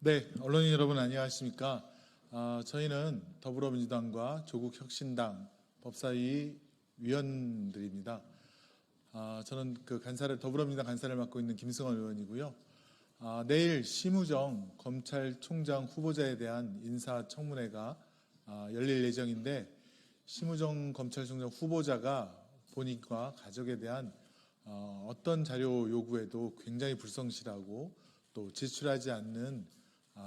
네, 언론인 여러분 안녕하십니까? 저희는 더불어민주당과 조국혁신당 법사위 위원들입니다. 저는 더불어민주당 간사를 맡고 있는 김승원 의원이고요. 내일 심우정 검찰총장 후보자에 대한 인사청문회가 열릴 예정인데, 심우정 검찰총장 후보자가 본인과 가족에 대한 어떤 자료 요구에도 굉장히 불성실하고 또 제출하지 않는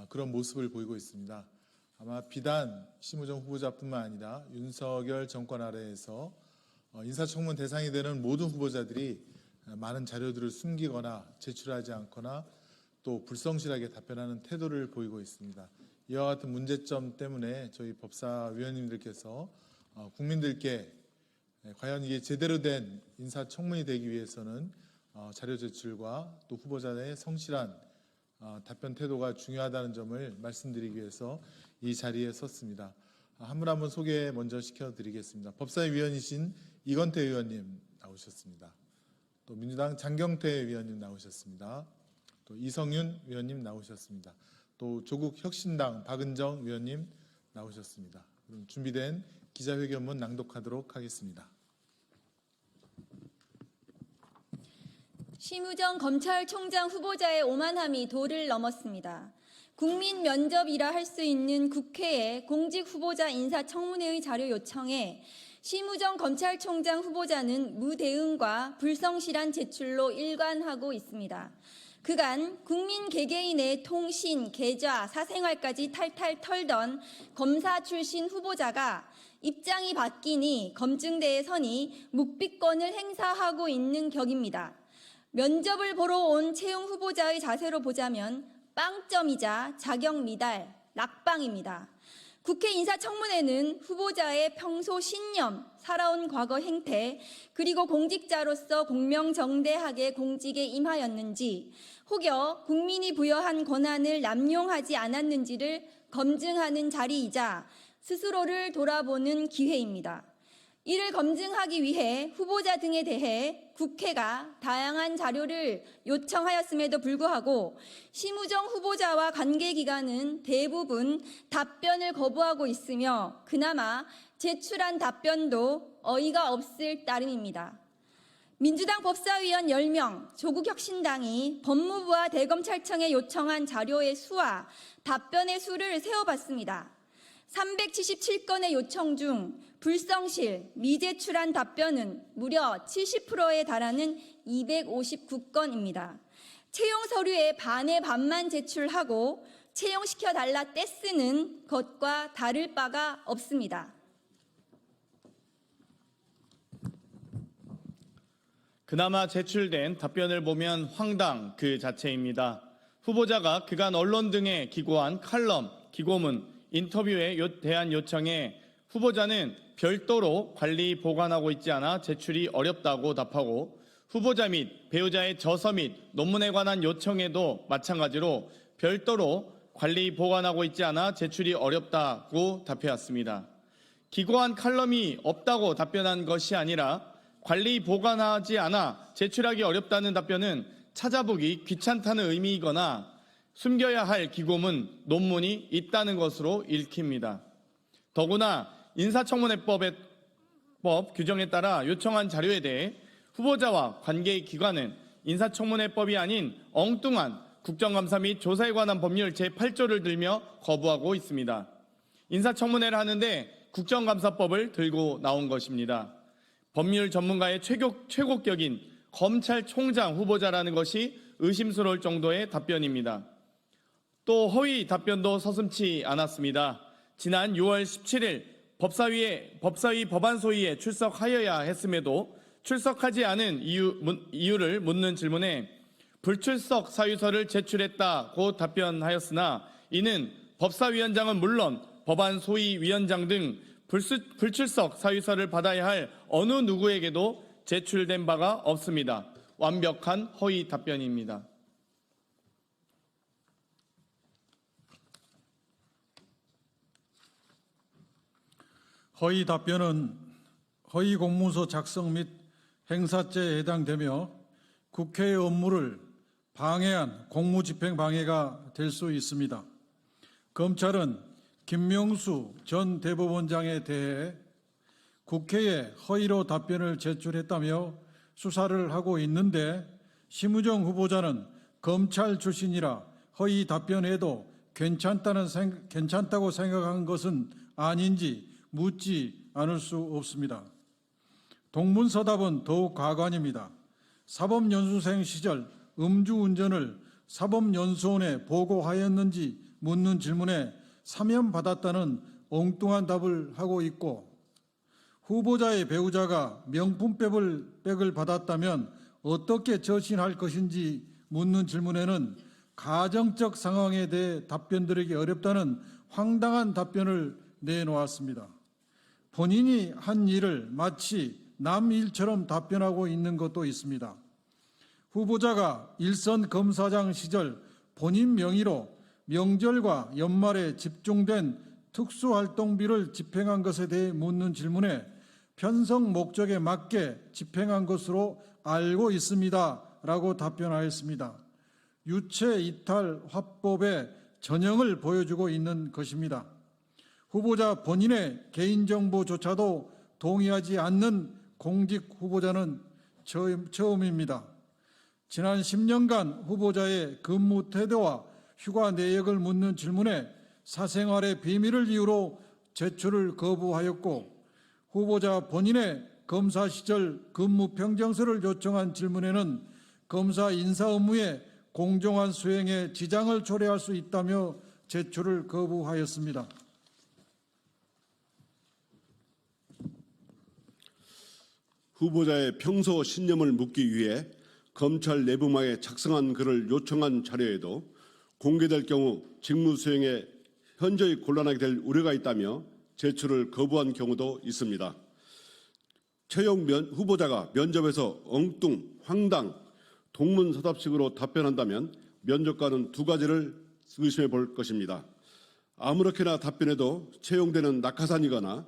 그런 모습을 보이고 있습니다. 아마 비단 심우정 후보자뿐만 아니라 윤석열 정권 아래에서 인사청문 대상이 되는 모든 후보자들이 많은 자료들을 숨기거나 제출하지 않거나 또 불성실하게 답변하는 태도를 보이고 있습니다. 이와 같은 문제점 때문에 저희 법사위원님들께서 국민들께 과연 이게 제대로 된 인사청문이 되기 위해서는 자료 제출과 또 후보자의 성실한 답변 태도가 중요하다는 점을 말씀드리기 위해서 이 자리에 섰습니다. 한 분 한 분 소개 먼저 시켜드리겠습니다. 법사위 위원이신 이건태 의원님 나오셨습니다. 또 민주당 장경태 위원님 나오셨습니다. 또 이성윤 위원님 나오셨습니다. 또 조국혁신당 박은정 위원님 나오셨습니다. 그럼 준비된 기자회견문 낭독하도록 하겠습니다. 심우정 검찰총장 후보자의 오만함이 도를 넘었습니다. 국민 면접이라 할 수 있는 국회의 공직 후보자 인사청문회의 자료 요청에 심우정 검찰총장 후보자는 무대응과 불성실한 제출로 일관하고 있습니다. 그간 국민 개개인의 통신, 계좌, 사생활까지 탈탈 털던 검사 출신 후보자가 입장이 바뀌니 검증대에 서니 묵비권을 행사하고 있는 격입니다. 면접을 보러 온 채용 후보자의 자세로 보자면 빵점이자 자격 미달, 낙방입니다. 국회 인사청문회는 후보자의 평소 신념, 살아온 과거 행태, 그리고 공직자로서 공명정대하게 공직에 임하였는지, 혹여 국민이 부여한 권한을 남용하지 않았는지를 검증하는 자리이자 스스로를 돌아보는 기회입니다. 이를 검증하기 위해 후보자 등에 대해 국회가 다양한 자료를 요청하였음에도 불구하고 심우정 후보자와 관계기관은 대부분 답변을 거부하고 있으며 그나마 제출한 답변도 어이가 없을 따름입니다. 민주당 법사위원 10명, 조국혁신당이 법무부와 대검찰청에 요청한 자료의 수와 답변의 수를 세어봤습니다. 377건의 요청 중 불성실, 미제출한 답변은 무려 70%에 달하는 259건입니다. 채용 서류의 반의 반만 제출하고 채용시켜달라 떼쓰는 것과 다를 바가 없습니다. 그나마 제출된 답변을 보면 황당 그 자체입니다. 후보자가 그간 언론 등에 기고한 칼럼, 기고문, 인터뷰에 대한 요청에 후보자는 별도로 관리 보관하고 있지 않아 제출이 어렵다고 답하고, 후보자 및 배우자의 저서 및 논문에 관한 요청에도 마찬가지로 별도로 관리 보관하고 있지 않아 제출이 어렵다고 답해왔습니다. 기고한 칼럼이 없다고 답변한 것이 아니라 관리 보관하지 않아 제출하기 어렵다는 답변은 찾아보기 귀찮다는 의미이거나 숨겨야 할 기고문, 논문이 있다는 것으로 읽힙니다. 더구나 인사청문회법 규정에 따라 요청한 자료에 대해 후보자와 관계기관은 인사청문회법이 아닌 엉뚱한 국정감사 및 조사에 관한 법률 제8조를 들며 거부하고 있습니다. 인사청문회를 하는데 국정감사법을 들고 나온 것입니다. 법률 전문가의 최고격인 검찰총장 후보자라는 것이 의심스러울 정도의 답변입니다. 또 허위 답변도 서슴지 않았습니다. 지난 6월 17일 법사위 법안소위에 출석하여야 했음에도 출석하지 않은 이유를 묻는 질문에 불출석 사유서를 제출했다고 답변하였으나, 이는 법사위원장은 물론 법안소위위원장 등 불출석 사유서를 받아야 할 어느 누구에게도 제출된 바가 없습니다. 완벽한 허위 답변입니다. 허위 답변은 허위 공문서 작성 및 행사죄에 해당되며 국회의 업무를 방해한 공무집행 방해가 될 수 있습니다. 검찰은 김명수 전 대법원장에 대해 국회에 허위로 답변을 제출했다며 수사를 하고 있는데 심우정 후보자는 검찰 출신이라 허위 답변해도 괜찮다고 생각한 것은 아닌지 묻지 않을 수 없습니다. 동문서답은 더욱 가관입니다. 사법연수생 시절 음주운전을 사법연수원에 보고하였는지 묻는 질문에 사면받았다는 엉뚱한 답을 하고 있고, 후보자의 배우자가 명품백을 받았다면 어떻게 처신할 것인지 묻는 질문에는 가정적 상황에 대해 답변드리기 어렵다는 황당한 답변을 내놓았습니다. 본인이 한 일을 마치 남 일처럼 답변하고 있는 것도 있습니다. 후보자가 일선 검사장 시절 본인 명의로 명절과 연말에 집중된 특수활동비를 집행한 것에 대해 묻는 질문에 편성 목적에 맞게 집행한 것으로 알고 있습니다라고 답변하였습니다. 유체 이탈 화법의 전형을 보여주고 있는 것입니다. 후보자 본인의 개인정보조차도 동의하지 않는 공직 후보자는 처음입니다. 지난 10년간 후보자의 근무 태도와 휴가 내역을 묻는 질문에 사생활의 비밀을 이유로 제출을 거부하였고, 후보자 본인의 검사 시절 근무 평정서를 요청한 질문에는 검사 인사 업무의 공정한 수행에 지장을 초래할 수 있다며 제출을 거부하였습니다. 후보자의 평소 신념을 묻기 위해 검찰 내부망에 작성한 글을 요청한 자료에도 공개될 경우 직무 수행에 현저히 곤란하게 될 우려가 있다며 제출을 거부한 경우도 있습니다. 최영 후보자가 면접에서 엉뚱, 황당, 동문서답식으로 답변한다면 면접관은 두 가지를 의심해 볼 것입니다. 아무렇게나 답변해도 채용되는 낙하산이거나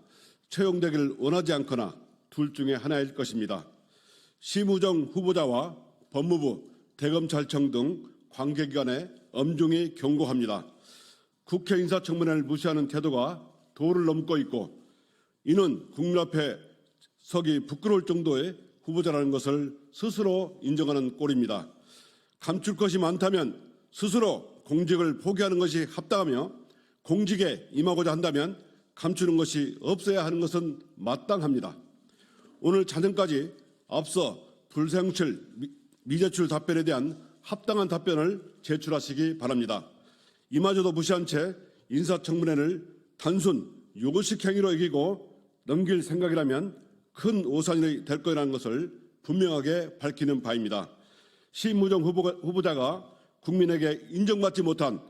채용되기를 원하지 않거나 둘 중에 하나일 것입니다. 심우정 후보자와 법무부, 대검찰청 등 관계기관에 엄중히 경고합니다. 국회 인사청문회를 무시하는 태도가 도를 넘고 있고, 이는 국민 앞에 서기 부끄러울 정도의 후보자라는 것을 스스로 인정하는 꼴입니다. 감출 것이 많다면 스스로 공직을 포기하는 것이 합당하며, 공직에 임하고자 한다면 감추는 것이 없어야 하는 것은 마땅합니다. 오늘 자정까지 앞서 불생출, 미제출 답변에 대한 합당한 답변을 제출하시기 바랍니다. 이마저도 무시한 채 인사청문회를 단순 요구식 행위로 이기고 넘길 생각이라면 큰 오산이 될 거라는 것을 분명하게 밝히는 바입니다. 심우정 후보자가 국민에게 인정받지 못한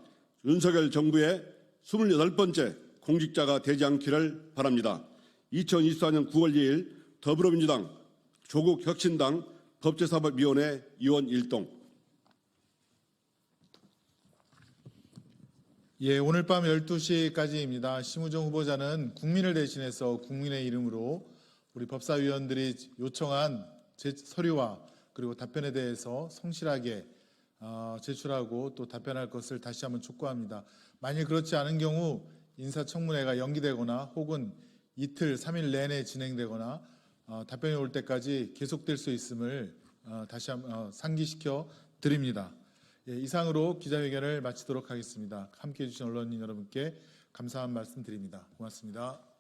윤석열 정부의 28번째 공직자가 되지 않기를 바랍니다. 2024년 9월 2일 더불어민주당, 조국혁신당 법제사법위원회 위원 일동. 예, 오늘 밤 12시까지입니다. 심우정 후보자는 국민을 대신해서 국민의 이름으로 우리 법사위원들이 요청한 서류와 그리고 답변에 대해서 성실하게 제출하고 또 답변할 것을 다시 한번 촉구합니다. 만일 그렇지 않은 경우 인사청문회가 연기되거나 혹은 이틀, 3일 내내 진행되거나 답변이 올 때까지 계속될 수 있음을 다시 한번 상기시켜 드립니다. 예, 이상으로 기자회견을 마치도록 하겠습니다. 함께해 주신 언론인 여러분께 감사한 말씀 드립니다. 고맙습니다.